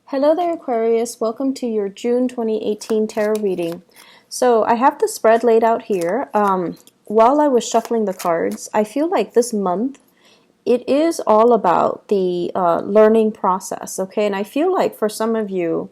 Hello there, Aquarius. Welcome to your June 2018 tarot reading. So I have the spread laid out here. While I was shuffling the cards, I feel like this month it is all about the learning process, okay? And I feel like for some of you,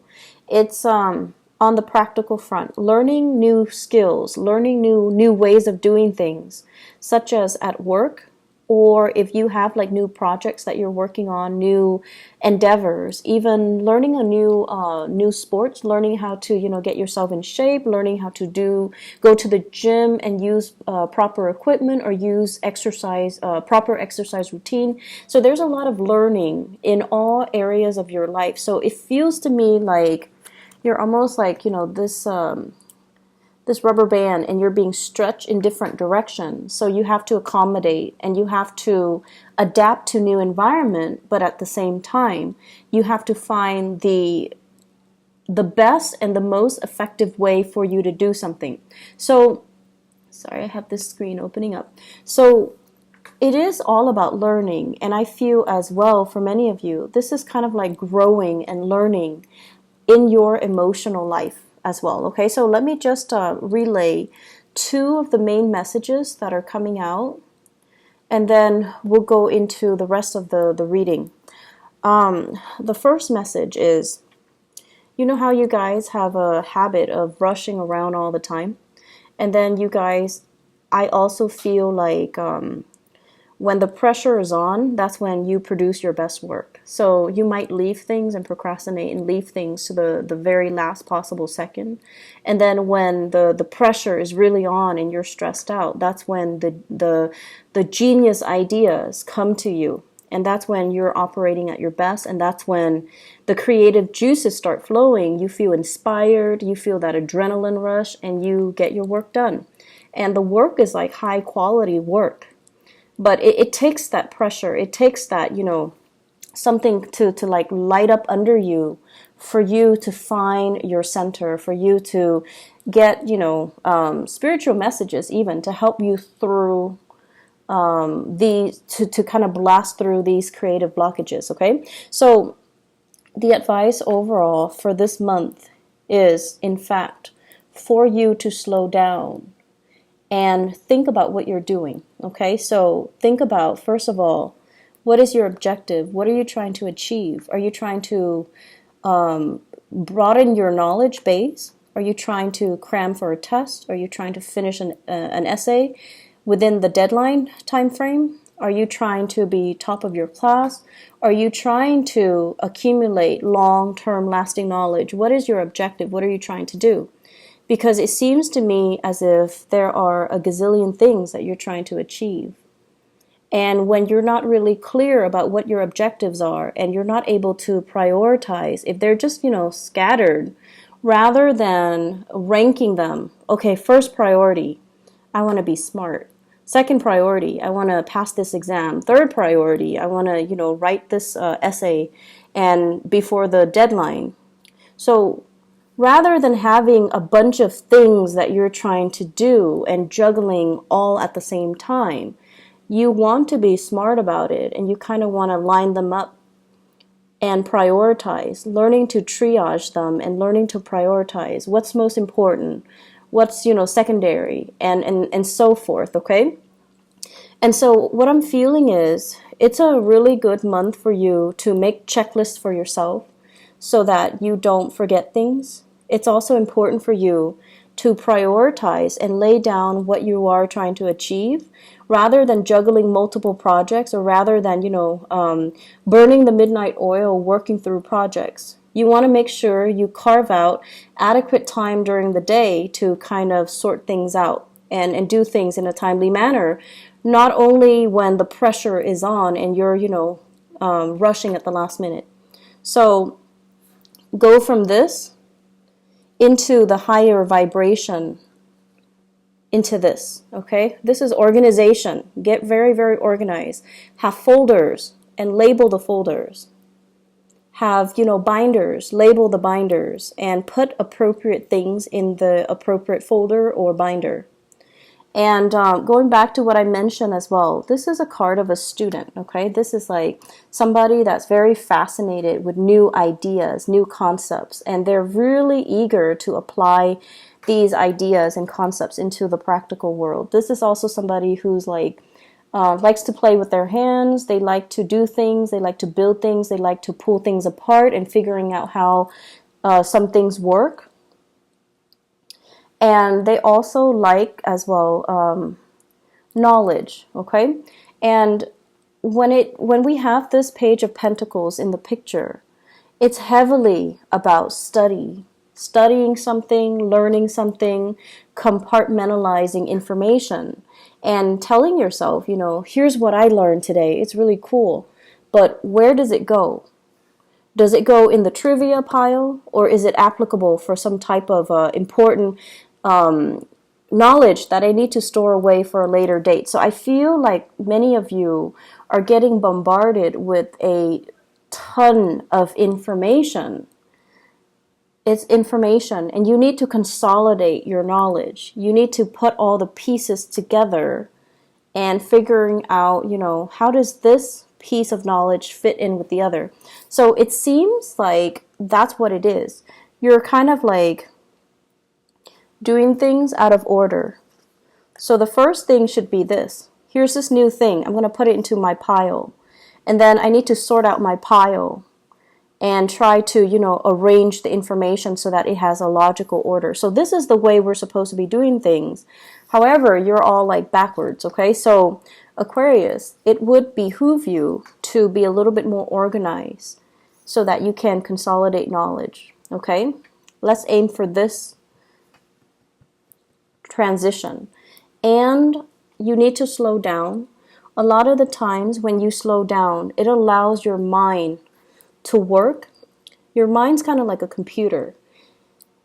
it's on the practical front, learning new skills, learning new ways of doing things, such as at work, or if you have like new projects that you're working on, new endeavors, even learning a new sports, learning how to get yourself in shape, learning how to go to the gym and use proper equipment or use exercise proper exercise routine. So there's a lot of learning in all areas of your life. So it feels to me like you're almost like this rubber band and you're being stretched in different directions. So you have to accommodate and you have to adapt to new environment, but at the same time, you have to find the best and the most effective way for you to do something. So, sorry, I have this screen opening up. So it is all about learning, and I feel as well for many of you, this is kind of like growing and learning in your emotional life as well. Okay, so let me just relay two of the main messages that are coming out, and then we'll go into the rest of the reading. The first message is, you know how you guys have a habit of rushing around all the time? And then you guys, I also feel like when the pressure is on, that's when you produce your best work. So you might leave things and procrastinate and leave things to the very last possible second. And then when the pressure is really on and you're stressed out, that's when the genius ideas come to you. And that's when you're operating at your best. And that's when the creative juices start flowing. You feel inspired, you feel that adrenaline rush, and you get your work done. And the work is like high quality work. But it takes that pressure. It takes that, something to like light up under you for you to find your center, for you to get, spiritual messages even to help you through to kind of blast through these creative blockages, okay? So the advice overall for this month is, in fact, for you to slow down and think about what you're doing, okay? So think about, first of all, what is your objective? What are you trying to achieve? Are you trying to broaden your knowledge base? Are you trying to cram for a test? Are you trying to finish an essay within the deadline time frame? Are you trying to be top of your class? Are you trying to accumulate long-term lasting knowledge? What is your objective? What are you trying to do? Because it seems to me as if there are a gazillion things that you're trying to achieve. And when you're not really clear about what your objectives are and you're not able to prioritize, if they're just, scattered, rather than ranking them, okay, first priority, I want to be smart. Second priority, I want to pass this exam. Third priority, I want to, write this essay and before the deadline. So rather than having a bunch of things that you're trying to do and juggling all at the same time, you want to be smart about it and you kind of want to line them up and prioritize, learning to triage them and learning to prioritize what's most important, what's, secondary, and so forth, okay? And so what I'm feeling is it's a really good month for you to make checklists for yourself so that you don't forget things. It's also important for you to prioritize and lay down what you are trying to achieve rather than juggling multiple projects or rather than, burning the midnight oil working through projects. You want to make sure you carve out adequate time during the day to kind of sort things out and do things in a timely manner, not only when the pressure is on and you're, rushing at the last minute. So go from this into the higher vibration, into this, okay? This is organization. Get very, very organized. Have folders and label the folders. Have, binders, label the binders, and put appropriate things in the appropriate folder or binder. And going back to what I mentioned as well, this is a card of a student, okay? This is like somebody that's very fascinated with new ideas, new concepts, and they're really eager to apply these ideas and concepts into the practical world. This is also somebody who's like, likes to play with their hands, they like to do things, they like to build things, they like to pull things apart and figuring out how some things work. And they also like as well knowledge, okay? And when we have this Page of Pentacles in the picture, it's heavily about studying something, learning something, compartmentalizing information, and telling yourself, you know, here's what I learned today. It's really cool. But where does it go? Does it go in the trivia pile, or is it applicable for some type of important knowledge that I need to store away for a later date? So I feel like many of you are getting bombarded with a ton of information. It's information, and you need to consolidate your knowledge. You need to put all the pieces together and figuring out, you know, how does this piece of knowledge fit in with the other? So it seems like that's what it is. You're kind of like doing things out of order. So the first thing should be this. Here's this new thing. I'm going to put it into my pile. And then I need to sort out my pile and try to, you know, arrange the information so that it has a logical order. So this is the way we're supposed to be doing things. However, you're all like backwards, okay? So Aquarius, it would behoove you to be a little bit more organized so that you can consolidate knowledge, okay? Let's aim for this transition. And you need to slow down. A lot of the times when you slow down, it allows your mind to work. Your mind's kind of like a computer.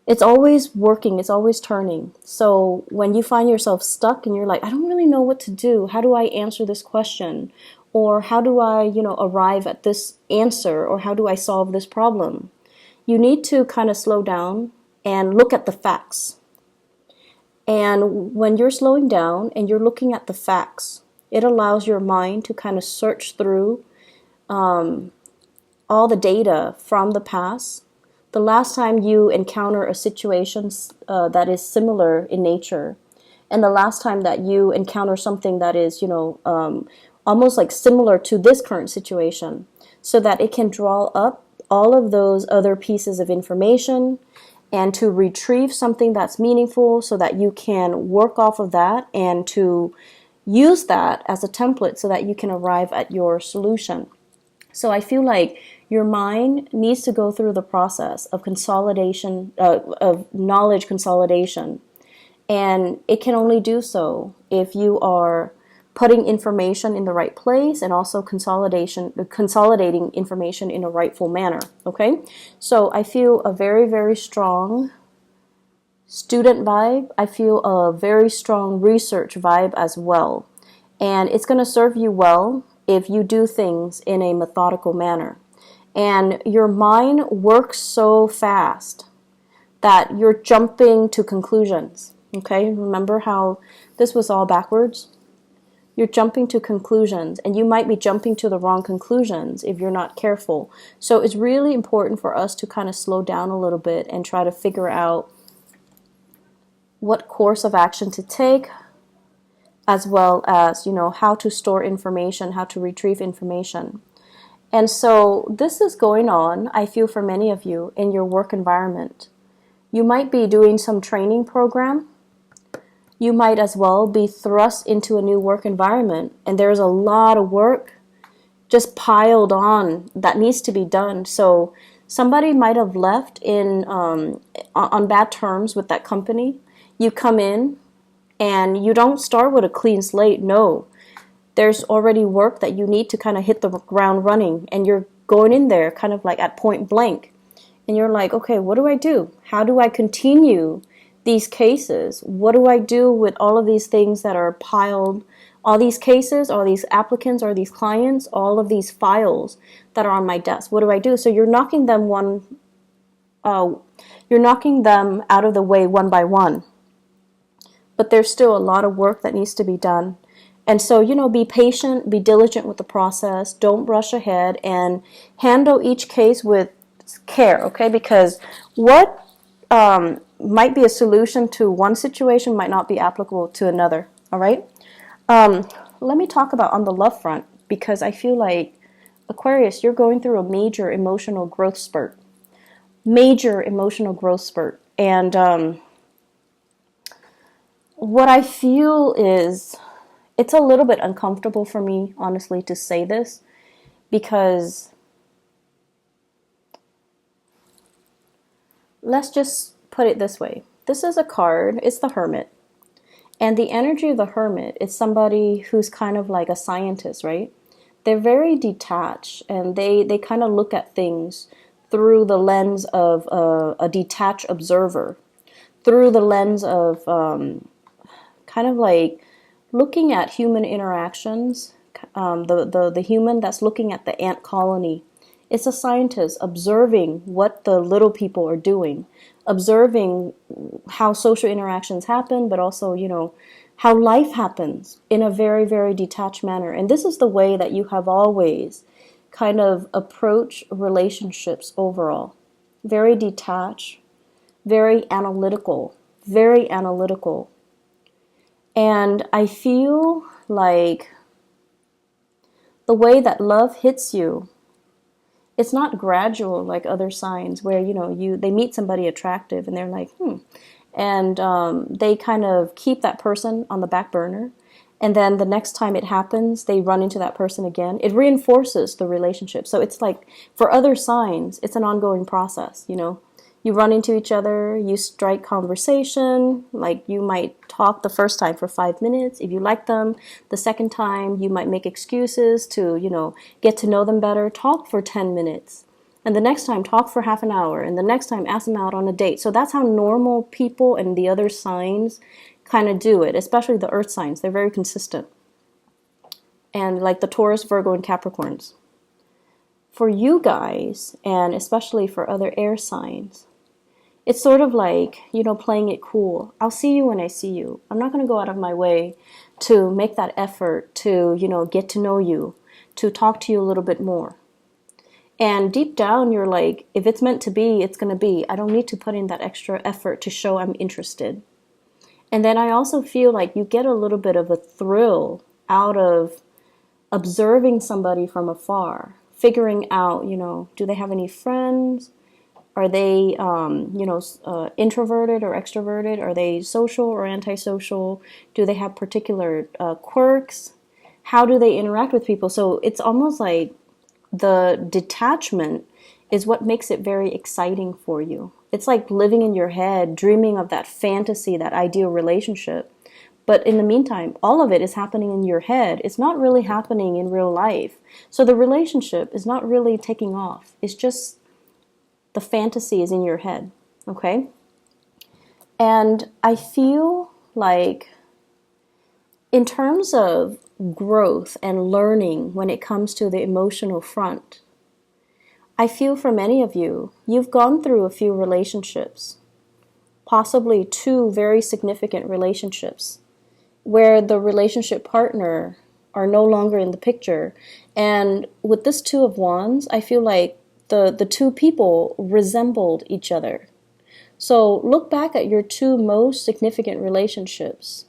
It's always working, it's always turning. So when you find yourself stuck and you're like, I don't really know what to do, how do I answer this question? Or how do I, you know, arrive at this answer? Or how do I solve this problem? You need to kind of slow down and look at the facts. And when you're slowing down and you're looking at the facts, it allows your mind to kind of search through all the data from the past. The last time you encounter a situation that is similar in nature, and the last time that you encounter something that is, you know, almost like similar to this current situation, so that it can draw up all of those other pieces of information and to retrieve something that's meaningful so that you can work off of that and to use that as a template so that you can arrive at your solution. So I feel like your mind needs to go through the process of consolidation, of knowledge consolidation. And it can only do so if you are putting information in the right place and also consolidating information in a rightful manner. Okay? So I feel a very, very strong student vibe. I feel a very strong research vibe as well. And it's going to serve you well if you do things in a methodical manner. And your mind works so fast that you're jumping to conclusions. Okay? Remember how this was all backwards? You're jumping to conclusions, and you might be jumping to the wrong conclusions if you're not careful. So it's really important for us to kind of slow down a little bit and try to figure out what course of action to take, as well as, you know, how to store information, how to retrieve information. And so this is going on, I feel, for many of you in your work environment. You might be doing some training program. You might as well be thrust into a new work environment, and there's a lot of work just piled on that needs to be done. So somebody might have left in on bad terms with that company. You come in and you don't start with a clean slate. No, there's already work that you need to kind of hit the ground running, and you're going in there kind of like at point blank. And you're like, okay, what do I do? How do I continue these cases? What do I do with all of these things that are piled, all these cases, all these applicants, or these clients, all of these files that are on my desk? What do I do? So you're knocking them out of the way one by one. but there's still a lot of work that needs to be done. And so, be patient, be diligent with the process, don't rush ahead, and handle each case with care, okay? Because what might be a solution to one situation might not be applicable to another, all right? Let me talk about on the love front, because I feel like, Aquarius, you're going through a major emotional growth spurt. Major emotional growth spurt. And what I feel is, it's a little bit uncomfortable for me, honestly, to say this, because let's just put it this way. This is a card, it's the Hermit. And the energy of the Hermit is somebody who's kind of like a scientist, right? They're very detached, and they kind of look at things through the lens of a detached observer, through the lens of kind of like looking at human interactions, the human that's looking at the ant colony. It's a scientist observing what the little people are doing, observing how social interactions happen, but also, how life happens in a very, very detached manner. And this is the way that you have always kind of approached relationships overall. Very detached, very analytical, very analytical. And I feel like the way that love hits you, it's not gradual like other signs where, they meet somebody attractive and they're like, and they kind of keep that person on the back burner. And then the next time it happens, they run into that person again. It reinforces the relationship. So it's like, for other signs, it's an ongoing process, You run into each other, you strike conversation, like you might talk the first time for 5 minutes. If you like them, the second time you might make excuses to, get to know them better, talk for 10 minutes. And the next time, talk for half an hour. And the next time, ask them out on a date. So that's how normal people and the other signs kind of do it, especially the earth signs. They're very consistent. And like the Taurus, Virgo, and Capricorns. For you guys, and especially for other air signs, it's sort of like, playing it cool. I'll see you when I see you. I'm not going to go out of my way to make that effort to, get to know you, to talk to you a little bit more. And deep down, you're like, if it's meant to be, it's going to be. I don't need to put in that extra effort to show I'm interested. And then I also feel like you get a little bit of a thrill out of observing somebody from afar, figuring out, do they have any friends? Are they, introverted or extroverted? Are they social or antisocial? Do they have particular quirks? How do they interact with people? So it's almost like the detachment is what makes it very exciting for you. It's like living in your head, dreaming of that fantasy, that ideal relationship. But in the meantime, all of it is happening in your head. It's not really happening in real life. So the relationship is not really taking off. It's just the fantasy is in your head, okay? And I feel like in terms of growth and learning when it comes to the emotional front, I feel for many of you, you've gone through a few relationships, possibly 2 very significant relationships, where the relationship partner are no longer in the picture. And with this 2 of Wands, I feel like the 2 people resembled each other. So look back at your 2 most significant relationships.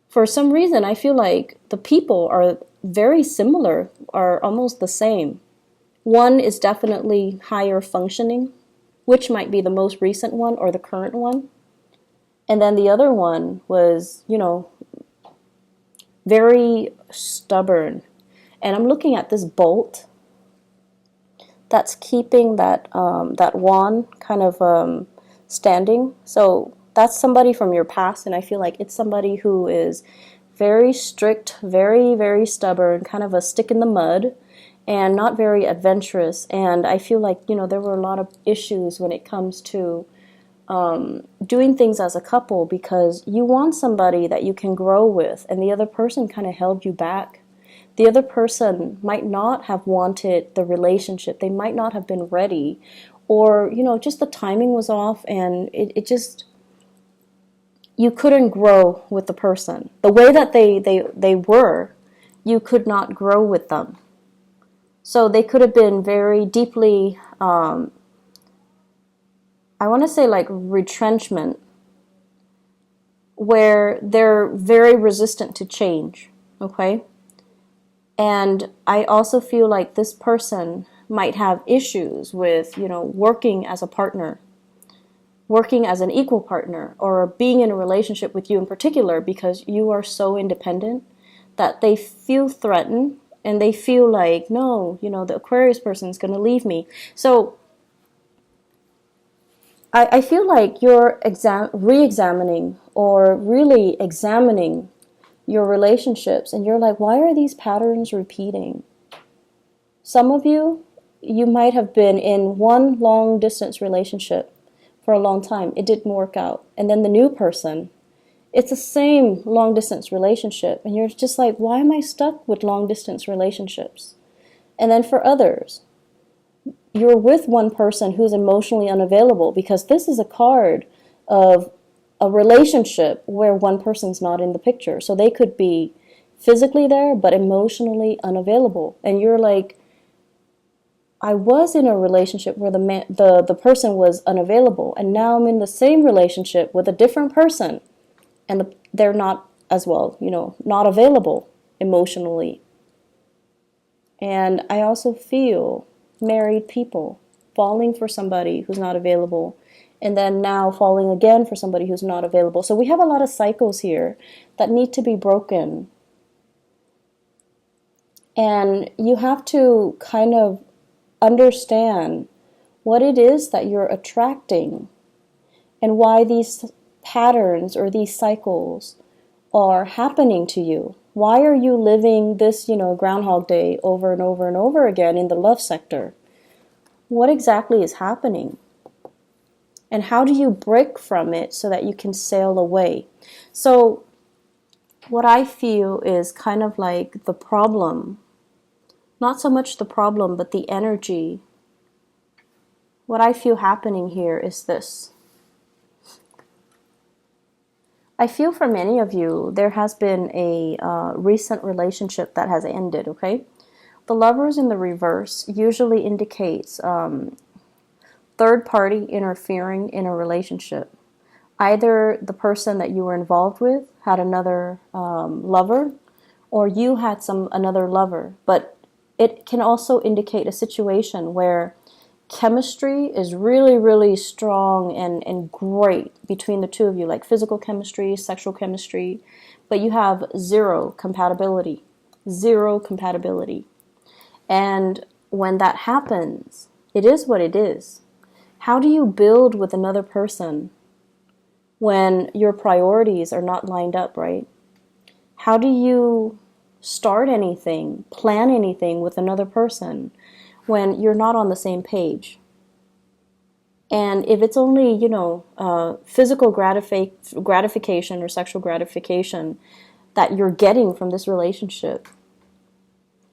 For some reason, I feel like the people are very similar, are almost the same. One is definitely higher functioning, which might be the most recent one or the current one. And then the other one was, very stubborn. And I'm looking at this bolt that's keeping that wand kind of standing. So that's somebody from your past, and I feel like it's somebody who is very strict, very, very stubborn, kind of a stick in the mud, and not very adventurous. And I feel like, there were a lot of issues when it comes to doing things as a couple, because you want somebody that you can grow with, and the other person kind of held you back. The other person might not have wanted the relationship. They might not have been ready, or, just the timing was off, and it just, you couldn't grow with the person. The way that they were, you could not grow with them. So they could have been very deeply, I want to say like retrenchment, where they're very resistant to change, okay? And I also feel like this person might have issues with, working as a partner, working as an equal partner, or being in a relationship with you in particular, because you are so independent that they feel threatened and they feel like, no, the Aquarius person is going to leave me. So I feel like you're re-examining or really examining your relationships, and you're like, why are these patterns repeating? Some of you might have been in one long distance relationship for a long time. It didn't work out. And then the new person, it's the same long distance relationship. And you're just like, why am I stuck with long distance relationships? And then for others, you're with one person who's emotionally unavailable, because this is a card of a relationship where one person's not in the picture. So they could be physically there, but emotionally unavailable. And you're like, I was in a relationship where the person was unavailable, and now I'm in the same relationship with a different person, and they're not as well, not available emotionally. And I also feel married people falling for somebody who's not available, and then now falling again for somebody who's not available. So we have a lot of cycles here that need to be broken. And you have to kind of understand what it is that you're attracting and why these patterns or these cycles are happening to you. Why are you living this, Groundhog Day over and over and over again in the love sector? What exactly is happening? And how do you break from it so that you can sail away? So what I feel is kind of like the problem, not so much the problem, but the energy. What I feel happening here is this. I feel for many of you, there has been a recent relationship that has ended, okay? The Lovers in the reverse usually indicates third party interfering in a relationship. Either the person that you were involved with had another lover, or you had another lover. But it can also indicate a situation where chemistry is really, really strong and great between the two of you, like physical chemistry, sexual chemistry, but you have zero compatibility. Zero compatibility. And when that happens, it is what it is. How do you build with another person when your priorities are not lined up, right? How do you start anything, plan anything with another person when you're not on the same page? And if it's only, physical gratification or sexual gratification that you're getting from this relationship,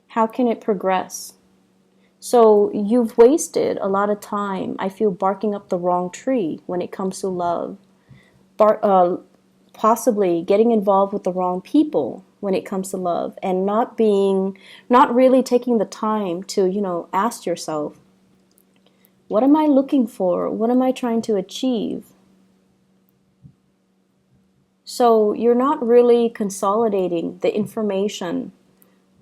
how can it progress? So you've wasted a lot of time, I feel, barking up the wrong tree when it comes to love. Possibly getting involved with the wrong people when it comes to love, and not really taking the time to, ask yourself, what am I looking for? What am I trying to achieve? So you're not really consolidating the information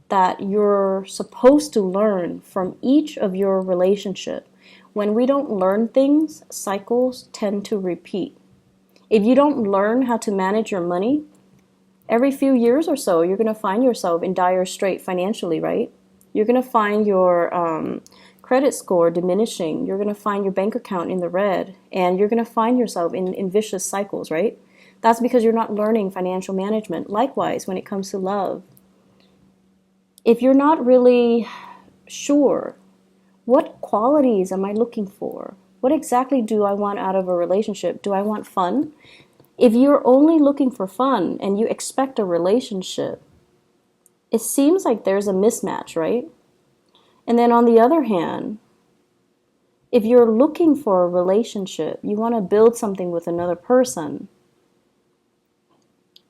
that you're supposed to learn from each of your relationship. When we don't learn things, cycles tend to repeat. If you don't learn how to manage your money, every few years or so, you're going to find yourself in dire strait financially, right? You're going to find your credit score diminishing. You're going to find your bank account in the red, and you're going to find yourself in vicious cycles, right? That's because you're not learning financial management. Likewise, when it comes to love, if you're not really sure, what qualities am I looking for? What exactly do I want out of a relationship? Do I want fun? If you're only looking for fun and you expect a relationship, it seems like there's a mismatch, right? And then on the other hand, if you're looking for a relationship, you want to build something with another person,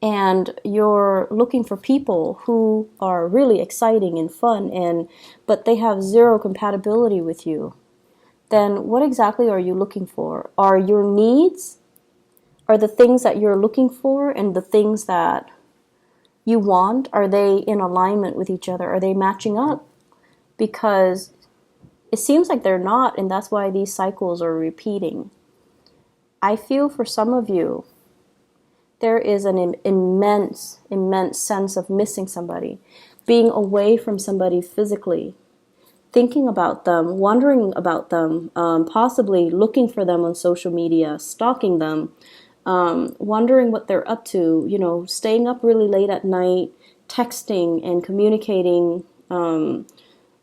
and you're looking for people who are really exciting and fun, but they have zero compatibility with you, then what exactly are you looking for? Are your needs, are the things that you're looking for and the things that you want, are they in alignment with each other? Are they matching up? Because it seems like they're not, and that's why these cycles are repeating. I feel for some of you, there is an immense sense of missing somebody, being away from somebody physically, thinking about them, wondering about them, possibly looking for them on social media, stalking them, wondering what they're up to, staying up really late at night, texting and communicating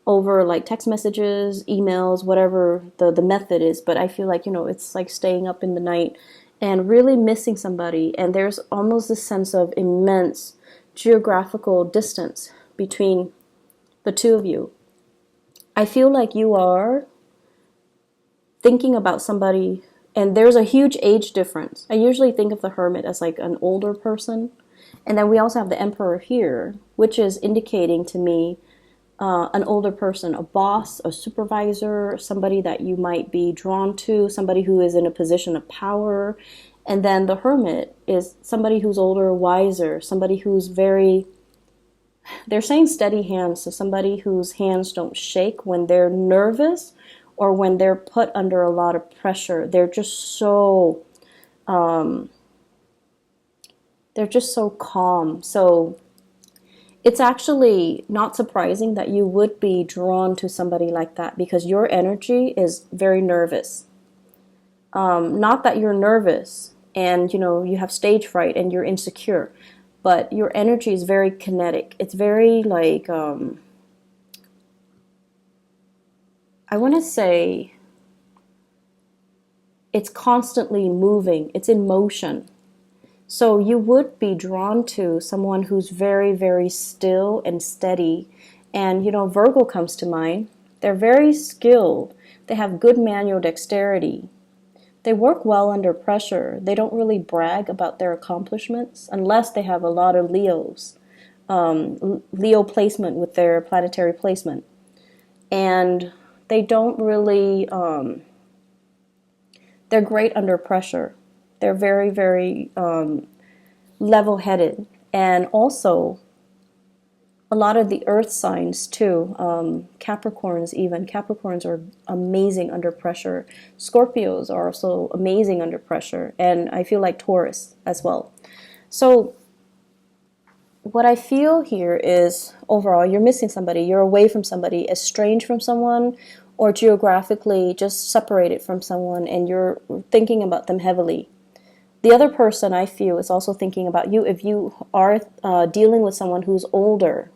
over like text messages, emails, whatever the method is. But I feel like, it's like staying up in the night and really missing somebody. And there's almost this sense of immense geographical distance between the two of you. I feel like you are thinking about somebody, and there's a huge age difference. I usually think of the Hermit as like an older person. And then we also have the Emperor here, which is indicating to me an older person, a boss, a supervisor, somebody that you might be drawn to, somebody who is in a position of power. And then the Hermit is somebody who's older, wiser, somebody who's they're saying steady hands, so somebody whose hands don't shake when they're nervous or when they're put under a lot of pressure. They're just so calm. So it's actually not surprising that you would be drawn to somebody like that, because your energy is very nervous. Not that you're nervous and, you have stage fright and you're insecure, but your energy is very kinetic. It's very like, I want to say it's constantly moving. It's in motion. So you would be drawn to someone who's very, very still and steady. And, Virgo comes to mind. They're very skilled. They have good manual dexterity. They work well under pressure. They don't really brag about their accomplishments unless they have a lot of Leos. Leo placement with their planetary placement. And they don't really, they're great under pressure. They're very, very level-headed. And also, a lot of the earth signs, too. Capricorns, even. Capricorns are amazing under pressure. Scorpios are also amazing under pressure. And I feel like Taurus as well. So, what I feel here is, overall, you're missing somebody. You're away from somebody, estranged from someone, or geographically just separated from someone, and you're thinking about them heavily. The other person, I feel, is also thinking about you. If you are dealing with someone who's older,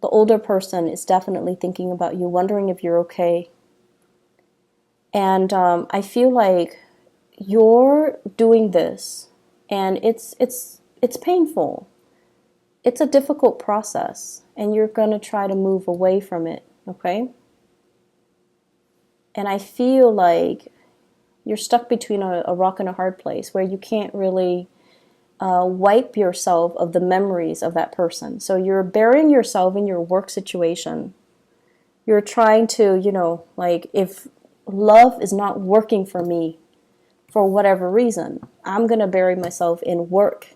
the older person is definitely thinking about you, wondering if you're okay. And I feel like you're doing this, and it's painful. It's a difficult process, and you're going to try to move away from it, okay? And I feel like you're stuck between a rock and a hard place where you can't really wipe yourself of the memories of that person. So you're burying yourself in your work situation. You're trying to, if love is not working for me for whatever reason, I'm going to bury myself in work.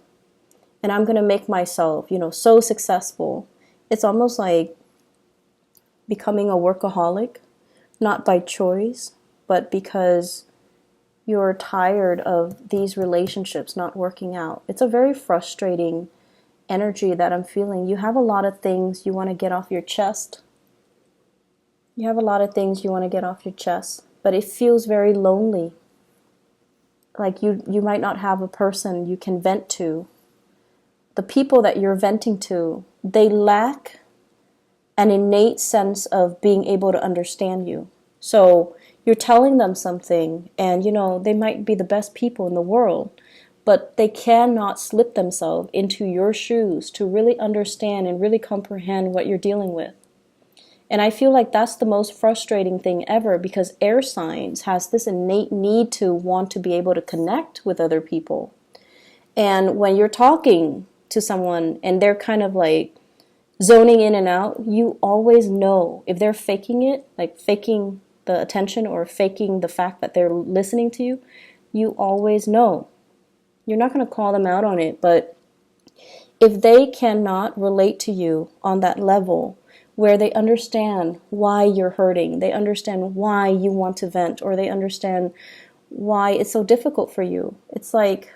And I'm going to make myself, so successful. It's almost like becoming a workaholic, not by choice, but because you're tired of these relationships not working out. It's a very frustrating energy that I'm feeling. You have a lot of things you want to get off your chest. You have a lot of things you want to get off your chest, but it feels very lonely. Like you might not have a person you can vent to. The people that you're venting to, they lack an innate sense of being able to understand you. So you're telling them something, and they might be the best people in the world, but they cannot slip themselves into your shoes to really understand and really comprehend what you're dealing with. And I feel like that's the most frustrating thing ever, because air signs has this innate need to want to be able to connect with other people. And when you're talking to someone and they're kind of like zoning in and out, you always know if they're faking it, like faking the attention or faking the fact that they're listening to you. You always know. You're not going to call them out on it, but if they cannot relate to you on that level where they understand why you're hurting, they understand why you want to vent, or they understand why it's so difficult for you, it's like,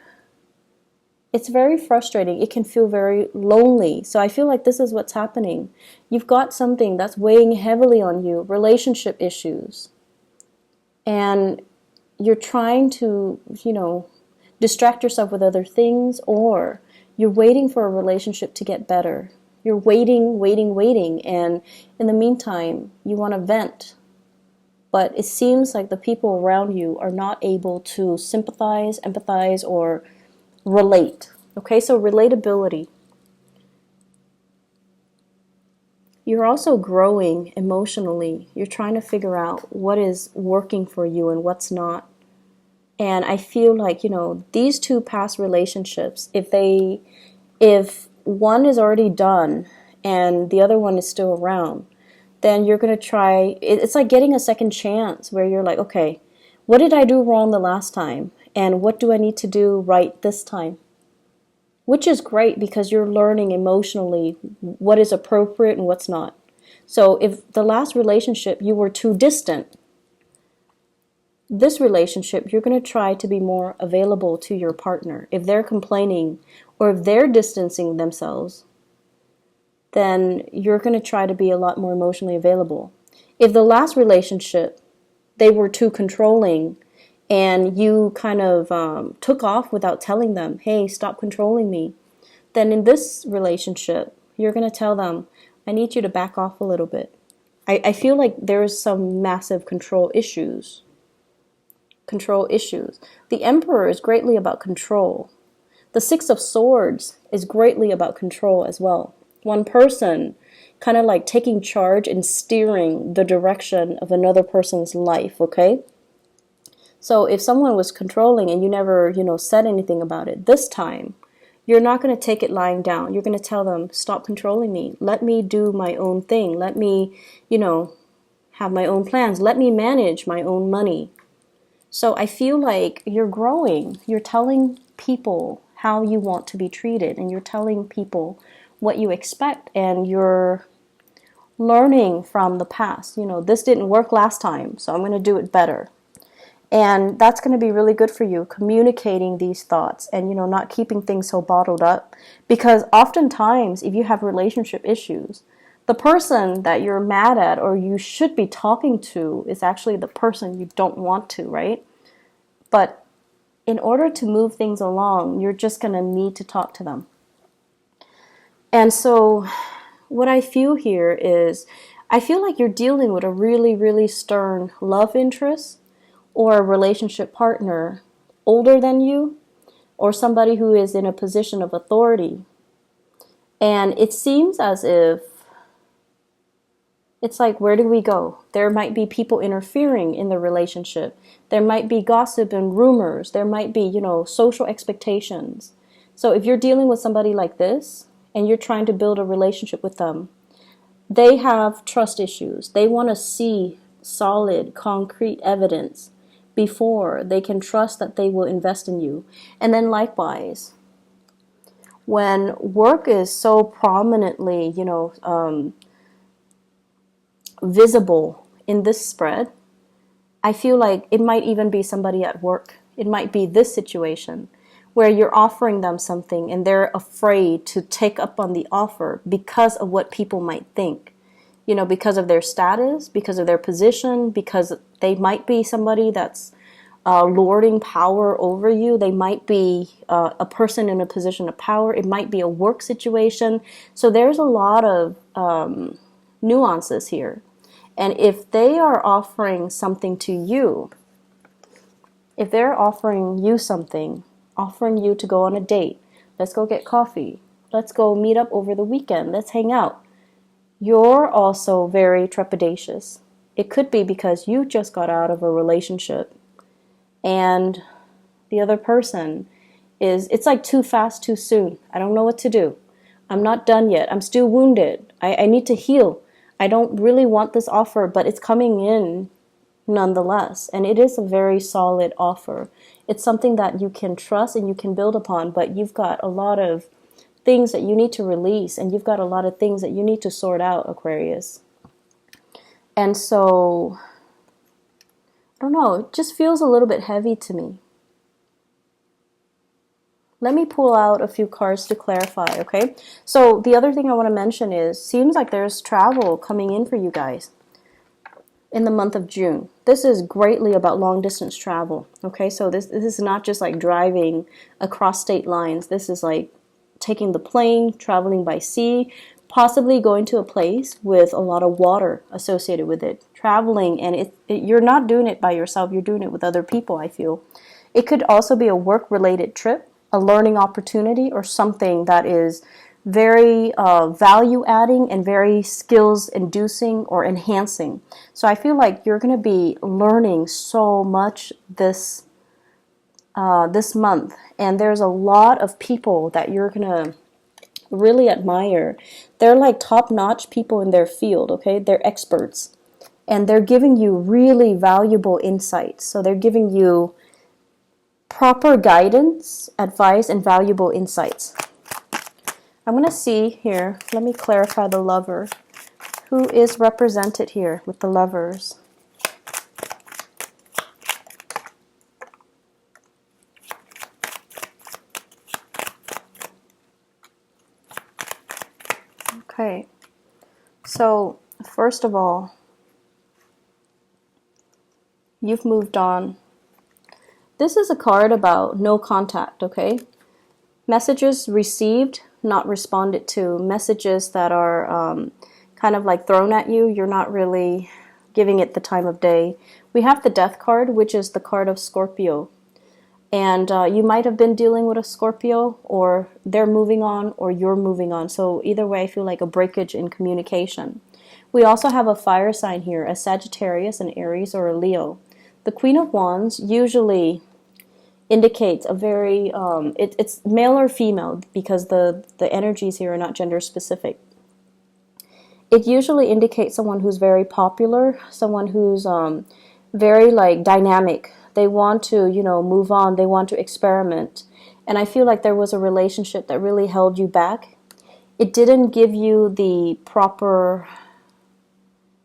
it's very frustrating. It can feel very lonely. So I feel like this is what's happening. You've got something that's weighing heavily on you, relationship issues. And you're trying to, distract yourself with other things, or you're waiting for a relationship to get better. You're waiting. And in the meantime, you want to vent. But it seems like the people around you are not able to sympathize, empathize, or relate. Okay, so relatability. You're also growing emotionally. You're trying to figure out what is working for you and what's not. And I feel like, these two past relationships, if one is already done and the other one is still around, then you're going to try, it's like getting a second chance where you're like, okay, what did I do wrong the last time? And what do I need to do right this time? Which is great because you're learning emotionally what is appropriate and what's not. So if the last relationship you were too distant, this relationship you're going to try to be more available to your partner. If they're complaining or if they're distancing themselves, then you're going to try to be a lot more emotionally available. If the last relationship, they were too controlling and you kind of took off without telling them, hey, stop controlling me, then in this relationship, you're going to tell them, I need you to back off a little bit. I feel like there's some massive control issues. The Emperor is greatly about control. The Six of Swords is greatly about control as well. One person kind of like taking charge and steering the direction of another person's life, okay? So if someone was controlling and you never, said anything about it, this time, you're not going to take it lying down. You're going to tell them, stop controlling me. Let me do my own thing. Let me, have my own plans. Let me manage my own money. So I feel like you're growing. You're telling people how you want to be treated, and you're telling people what you expect, and you're learning from the past. This didn't work last time, so I'm going to do it better. And that's going to be really good for you, communicating these thoughts and, not keeping things so bottled up. Because oftentimes, if you have relationship issues, the person that you're mad at or you should be talking to is actually the person you don't want to, right? But in order to move things along, you're just going to need to talk to them. And so what I feel here is, I feel like you're dealing with a really, really stern love interest or a relationship partner older than you, or somebody who is in a position of authority. And it seems as if it's like, where do we go? There might be people interfering in the relationship. There might be gossip and rumors. There might be, social expectations. So if you're dealing with somebody like this and you're trying to build a relationship with them, they have trust issues. They want to see solid, concrete evidence before they can trust that they will invest in you. And then likewise, when work is so prominently, visible in this spread, I feel like it might even be somebody at work. It might be this situation where you're offering them something and they're afraid to take up on the offer because of what people might think. Because of their status, because of their position, because they might be somebody that's lording power over you. They might be a person in a position of power. It might be a work situation. So there's a lot of nuances here. And if they are offering something to you, if they're offering you something, offering you to go on a date, let's go get coffee, let's go meet up over the weekend, let's hang out, you're also very trepidatious. It could be because you just got out of a relationship and the other person is it's like too fast, too soon. I don't know what to do. I'm not done yet. I'm still wounded. I need to heal. I don't really want this offer, but it's coming in nonetheless. And it is a very solid offer. It's something that you can trust and you can build upon, but you've got a lot of things that you need to release, and you've got a lot of things that you need to sort out, Aquarius. And so, I don't know, it just feels a little bit heavy to me. Let me pull out a few cards to clarify, okay? So the other thing I want to mention is, seems like there's travel coming in for you guys in the month of June. This is greatly about long distance travel, okay? So this is not just like driving across state lines. This is like taking the plane, traveling by sea, possibly going to a place with a lot of water associated with it. Traveling, and you're not doing it by yourself, you're doing it with other people, I feel. It could also be a work-related trip, a learning opportunity, or something that is very value-adding and very skills-inducing or enhancing. So I feel like you're going to be learning so much this month, and there's a lot of people that you're going to really admire. They're like top-notch people in their field, okay? They're experts, and they're giving you really valuable insights. So they're giving you proper guidance, advice, and valuable insights. I'm going to see here, let me clarify the Lover. Who is represented here with the Lovers? Okay, so first of all, you've moved on. This is a card about no contact, okay? Messages received, not responded to. Messages that are kind of like thrown at you. You're not really giving it the time of day. We have the Death card, which is the card of Scorpio. And you might have been dealing with a Scorpio, or they're moving on, or you're moving on. So either way, I feel like a breakage in communication. We also have a fire sign here, a Sagittarius, an Aries, or a Leo. The Queen of Wands usually indicates a very, it's male or female, because the energies here are not gender specific. It usually indicates someone who's very popular, someone who's very like dynamic. They want to, move on. They want to experiment. And I feel like there was a relationship that really held you back. It didn't give you the proper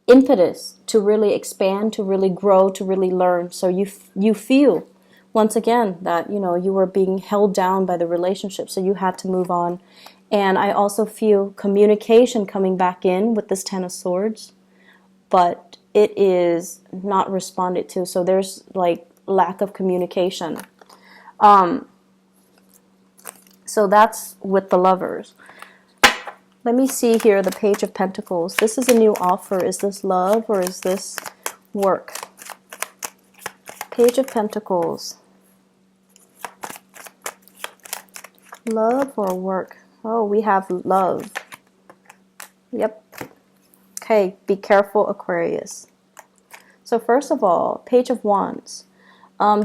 impetus to really expand, to really grow, to really learn. So you feel, once again, that, you were being held down by the relationship. So you had to move on. And I also feel communication coming back in with this Ten of Swords. But it is not responded to. So there's like lack of communication. So that's with the Lovers. Let me see here, the Page of Pentacles. This is a new offer. Is this love or is this work? Page of Pentacles. Love or work? Oh, we have love. Yep. Okay, be careful, Aquarius. So first of all, Page of Wands.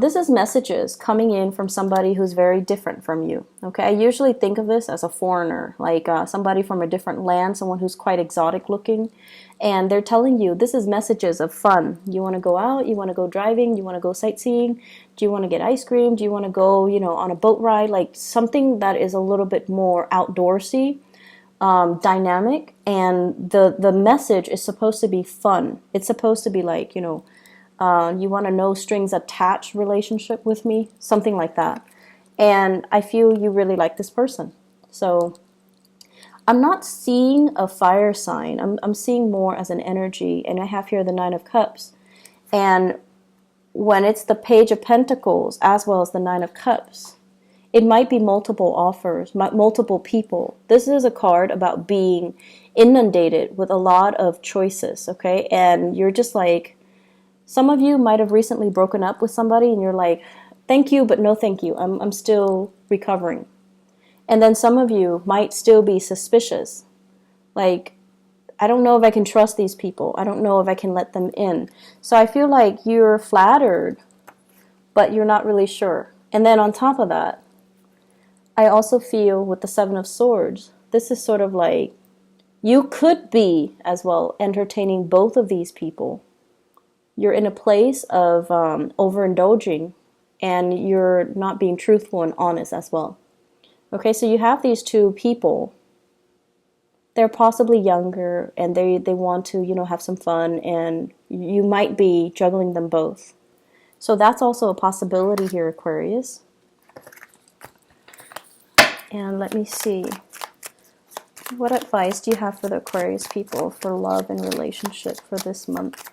This is messages coming in from somebody who's very different from you. Okay, I usually think of this as a foreigner, like somebody from a different land, someone who's quite exotic looking. And they're telling you, this is messages of fun. You want to go out, you want to go driving, you want to go sightseeing, do you want to get ice cream, do you want to go, on a boat ride, like something that is a little bit more outdoorsy, dynamic. And the message is supposed to be fun. It's supposed to be like, you want a no strings attached relationship with me, something like that. And I feel you really like this person. So I'm not seeing a fire sign. I'm seeing more as an energy. And I have here the Nine of Cups. And when it's the Page of Pentacles as well as the Nine of Cups, it might be multiple offers, multiple people. This is a card about being inundated with a lot of choices, okay? And you're just like, some of you might have recently broken up with somebody and you're like, thank you, but no thank you. I'm still recovering. And then some of you might still be suspicious. Like, I don't know if I can trust these people. I don't know if I can let them in. So I feel like you're flattered, but you're not really sure. And then on top of that, I also feel with the Seven of Swords, this is sort of like you could be as well entertaining both of these people. You're in a place of overindulging, and you're not being truthful and honest as well. Okay, so you have these two people. They're possibly younger, and they want to, have some fun, and you might be juggling them both. So that's also a possibility here, Aquarius. And let me see. What advice do you have for the Aquarius people for love and relationship for this month?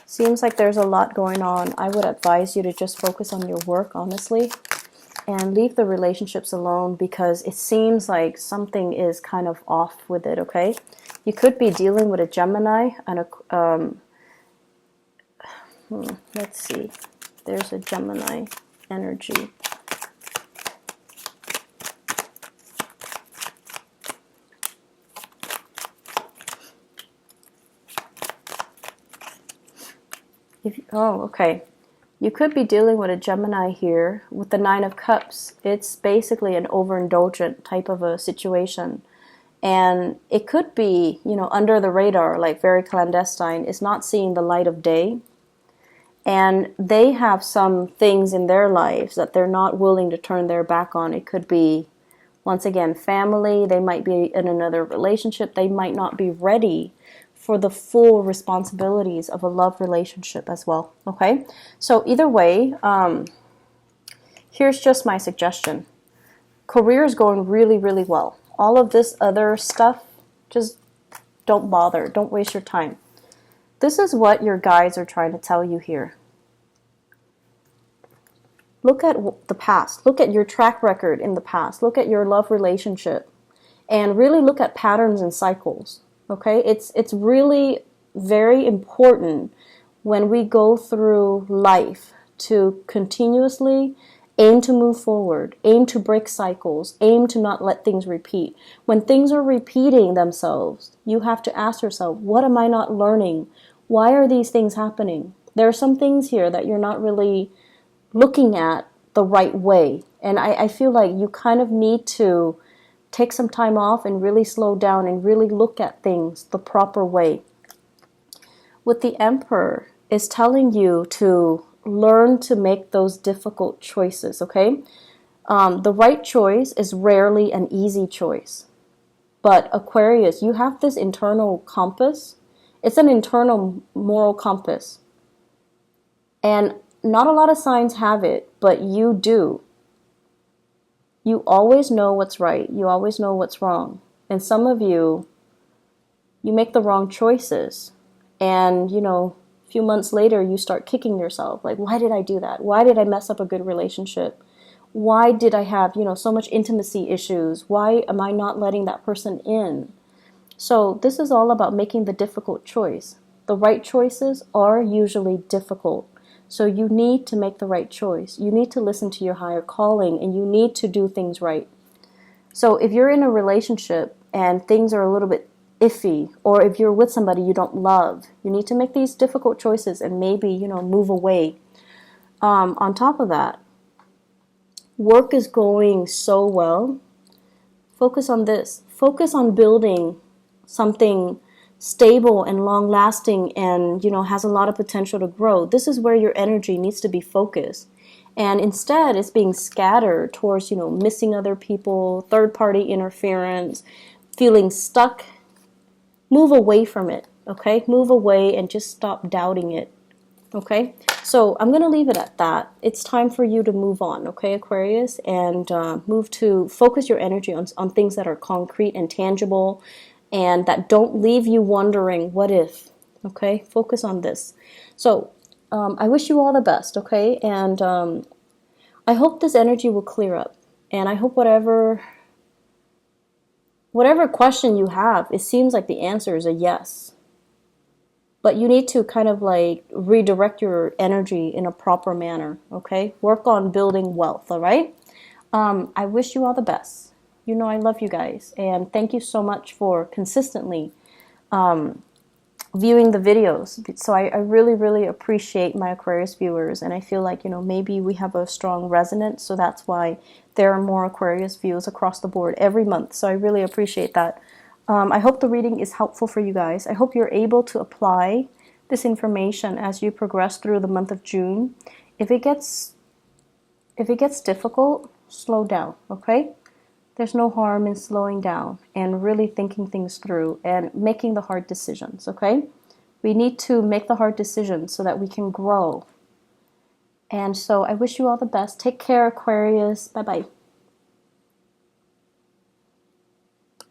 Seems like there's a lot going on. I would advise you to just focus on your work, honestly, and leave the relationships alone, because it seems like something is kind of off with it, okay? You could be dealing with a Gemini and a... let's see. There's a Gemini energy. Okay. You could be dealing with a Gemini here with the Nine of Cups. It's basically an overindulgent type of a situation. And it could be, under the radar, like very clandestine. It's not seeing the light of day. And they have some things in their lives that they're not willing to turn their back on. It could be, once again, family. They might be in another relationship. They might not be ready for the full responsibilities of a love relationship as well, okay? So either way, here's just my suggestion. Career is going really, really well. All of this other stuff, just don't bother. Don't waste your time. This is what your guides are trying to tell you here. Look at the past. Look at your track record in the past. Look at your love relationship. And really look at patterns and cycles. Okay, it's really very important when we go through life to continuously aim to move forward, aim to break cycles, aim to not let things repeat. When things are repeating themselves, you have to ask yourself, what am I not learning? Why are these things happening? There are some things here that you're not really looking at the right way. And I feel like you kind of need to take some time off and really slow down and really look at things the proper way. With the Emperor, is telling you to learn to make those difficult choices, okay? The right choice is rarely an easy choice. But Aquarius, you have this internal compass. It's an internal moral compass. And not a lot of signs have it, but you do. You always know what's right. You always know what's wrong. And some of you make the wrong choices. And, a few months later, you start kicking yourself. Like, why did I do that? Why did I mess up a good relationship? Why did I have, so much intimacy issues? Why am I not letting that person in? So this is all about making the difficult choice. The right choices are usually difficult. So you need to make the right choice. You need to listen to your higher calling, and you need to do things right. So if you're in a relationship and things are a little bit iffy, or if you're with somebody you don't love, you need to make these difficult choices and maybe, move away. On top of that, work is going so well. Focus on this. Focus on building something stable and long-lasting and, has a lot of potential to grow. This is where your energy needs to be focused. And instead, it's being scattered towards, missing other people, third-party interference, feeling stuck. Move away from it, okay? Move away and just stop doubting it, okay? So I'm going to leave it at that. It's time for you to move on, okay, Aquarius? And move to focus your energy on things that are concrete and tangible, and that don't leave you wondering, what if? Okay, focus on this. So I wish you all the best, okay? And I hope this energy will clear up. And I hope whatever question you have, it seems like the answer is a yes. But you need to kind of like redirect your energy in a proper manner, okay? Work on building wealth, all right? I wish you all the best. I love you guys, and thank you so much for consistently viewing the videos. So I really, really appreciate my Aquarius viewers, and I feel like, maybe we have a strong resonance, so that's why there are more Aquarius views across the board every month. So I really appreciate that. I hope the reading is helpful for you guys. I hope you're able to apply this information as you progress through the month of June. If it gets difficult, slow down, okay? There's no harm in slowing down and really thinking things through and making the hard decisions, okay? We need to make the hard decisions so that we can grow. And so I wish you all the best. Take care, Aquarius. Bye-bye.